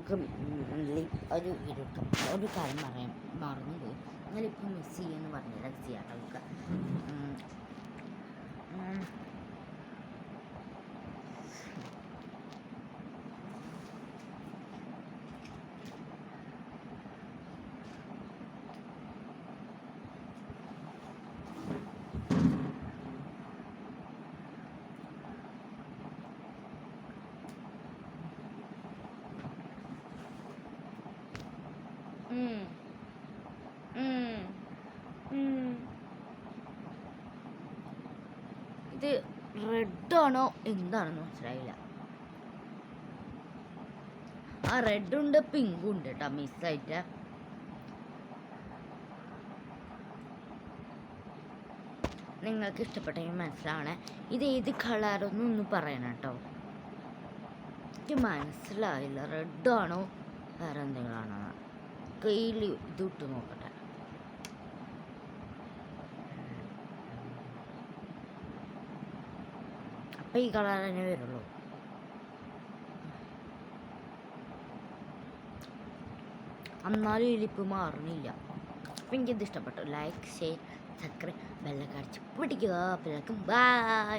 നമുക്ക് ഒരു വീഡിയോ എടുക്കാം. ഒരു കാര്യം പറയാൻ മറന്നുപോയി. നിങ്ങളിപ്പോൾ മിസ് ചെയ്യുമെന്ന് പറഞ്ഞില്ല ചെയ്യാട്ടൊക്കെ. ഇത് റെഡാണോ എന്താണെന്ന് മനസ്സിലായില്ല. ആ റെഡുണ്ട് പിങ്കും ഉണ്ട് കേട്ടോ, മിസ്സായിട്ട്. നിങ്ങൾക്ക് ഇഷ്ടപ്പെട്ടെങ്കിൽ മനസ്സിലാവണേ. ഇത് ഏത് കളറൊന്നും ഒന്ന് പറയണം കേട്ടോ. എനിക്ക് മനസ്സിലായില്ല, റെഡാണോ വേറെ എന്തെങ്കിലും ആണോ. കയ്യിൽ ഇത് ഇട്ട് നോക്കട്ടെ. അപ്പം ഈ കളർ തന്നെ വരുള്ളൂ. എന്നാലും ഇതിലിപ്പോൾ മാറണില്ല. അപ്പം എനിക്കിത് ഇഷ്ടപ്പെട്ടു. ലൈക്ക്, ഷെയർ, സബ്സ്ക്രൈബ്, ബെല്ലൊക്കെ അടിച്ച് പിടിക്കുക. അപ്പം ബൈ.